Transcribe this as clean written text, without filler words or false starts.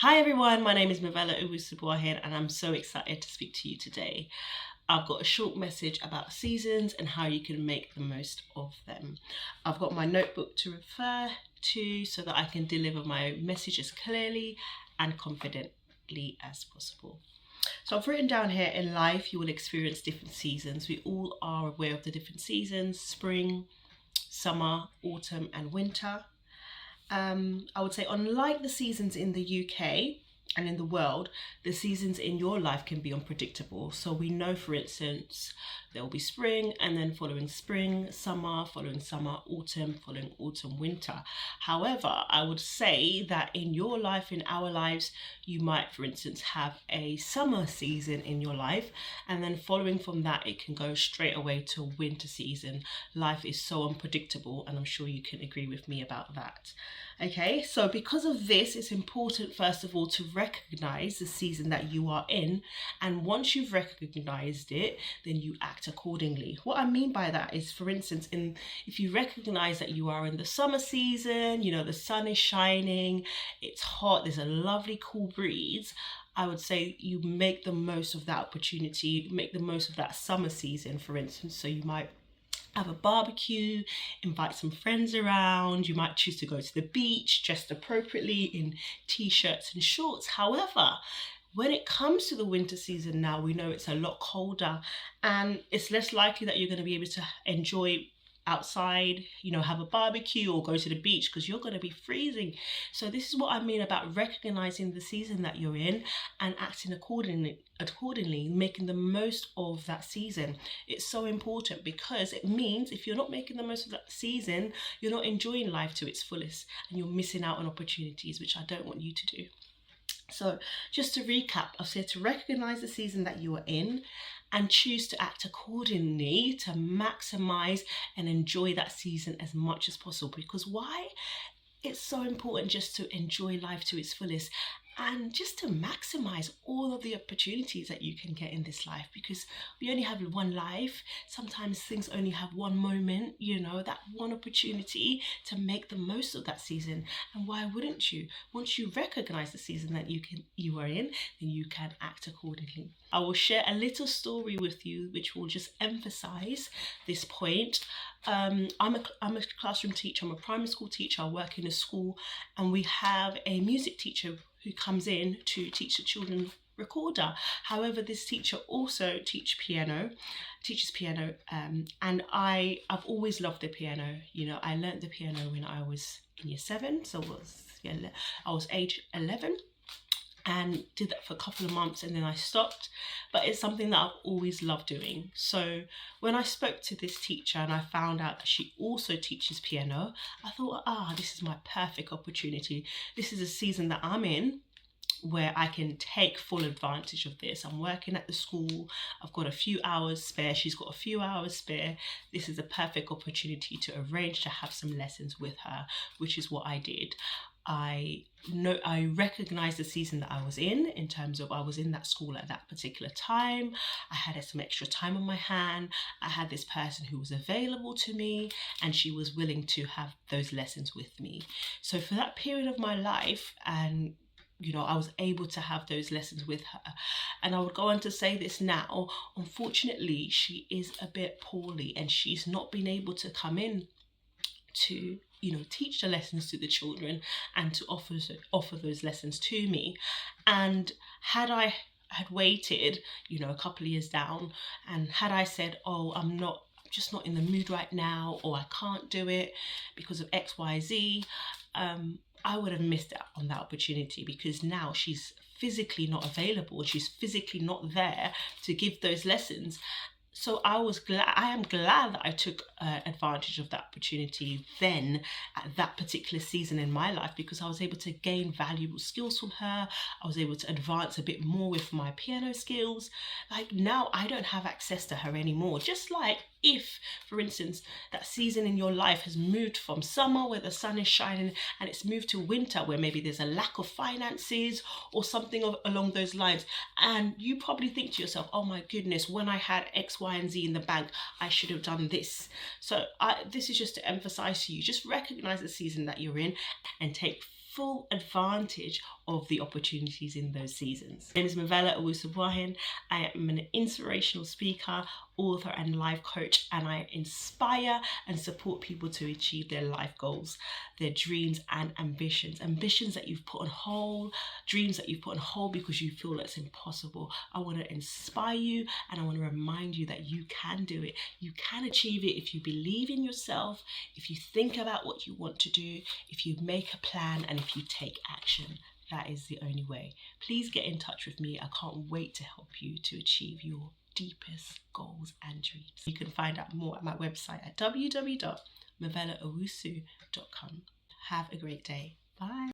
Hi everyone, my name is Mavella Uwusubuahen and I'm so excited to speak to you today. I've got a short message about seasons and how you can make the most of them. I've got my notebook to refer to so that I can deliver my message as clearly and confidently as possible. So I've written down here, in life you will experience different seasons. We all are aware of the different seasons: spring, summer, autumn and winter. I would say, unlike the seasons in the UK and in the world, the seasons in your life can be unpredictable. So we know, for instance, there will be spring, and then following spring, summer, following summer, autumn, following autumn, winter. However, I would say that in your life, in our lives, you might, for instance, have a summer season in your life, and then following from that, it can go straight away to winter season. Life is so unpredictable, and I'm sure you can agree with me about that. Okay, so because of this, it's important, first of all, to recognize the season that you are in. And once you've recognized it, then you act accordingly. What I mean by that is, for instance, if you recognize that you are in the summer season, the sun is shining, it's hot, there's a lovely cool breeze, I would say you make the most of that opportunity, make the most of that summer season, for instance. So you might have a barbecue, invite some friends around. You might choose to go to the beach dressed appropriately in t-shirts and shorts. However, when it comes to the winter season now, we know it's a lot colder and it's less likely that you're going to be able to enjoy outside, have a barbecue or go to the beach, because you're going to be freezing. So this is what I mean about recognizing the season that you're in and acting accordingly, making the most of that season. It's so important, because it means if you're not making the most of that season, you're not enjoying life to its fullest and you're missing out on opportunities, which I don't want you to do. So just to recap, I've said to recognize the season that you are in and choose to act accordingly to maximize and enjoy that season as much as possible. Because why? It's so important just to enjoy life to its fullest and just to maximize all of the opportunities that you can get in this life, because we only have one life. Sometimes things only have one moment, that one opportunity to make the most of that season. And why wouldn't you? Once you recognize the season that you are in, then you can act accordingly. I will share a little story with you which will just emphasize this point. I'm a classroom teacher. I'm a primary school teacher. I work in a school, and we have a music teacher who comes in to teach the children recorder. However, this teacher also teaches piano, and I've always loved the piano. I learnt the piano when I was in year 7, so I was age 11. And did that for a couple of months, and then I stopped. But it's something that I've always loved doing. So when I spoke to this teacher and I found out that she also teaches piano, I thought, this is my perfect opportunity. This is a season that I'm in where I can take full advantage of this. I'm working at the school. I've got a few hours spare. She's got a few hours spare. This is a perfect opportunity to arrange to have some lessons with her, which is what I did. I recognized the season that I was in terms of I was in that school at that particular time. I had some extra time on my hand. I had this person who was available to me, and she was willing to have those lessons with me. So for that period of my life, and I was able to have those lessons with her. And I would go on to say this now, unfortunately, she is a bit poorly and she's not been able to come in to teach the lessons to the children and to offer those lessons to me. And had I waited a couple of years down, and had I said, I'm just not in the mood right now, or I can't do it because of XYZ, I would have missed out on that opportunity, because now she's physically not available, she's physically not there to give those lessons. So I am glad that I took advantage of that opportunity then at that particular season in my life, because I was able to gain valuable skills from her. I was able to advance a bit more with my piano skills. Like, now I don't have access to her anymore. Just like if, for instance, that season in your life has moved from summer where the sun is shining and it's moved to winter where maybe there's a lack of finances or something along those lines. And you probably think to yourself, oh my goodness, when I had X, Y, and Z in the bank, I should have done this. So this is just to emphasize to you, just recognize the season that you're in and take full advantage of the opportunities in those seasons. My name is Mavela Owusu-Boahen. I am an inspirational speaker, author and life coach, and I inspire and support people to achieve their life goals, their dreams and ambitions that you've put on hold, dreams that you've put on hold because you feel it's impossible. I want to inspire you, and I want to remind you that you can do it. You can achieve it if you believe in yourself, if you think about what you want to do, if you make a plan, and if you take action. That is the only way. Please get in touch with me. I can't wait to help you to achieve your deepest goals and dreams. You can find out more at my website at www.mavelaowusu.com. Have a great day. Bye.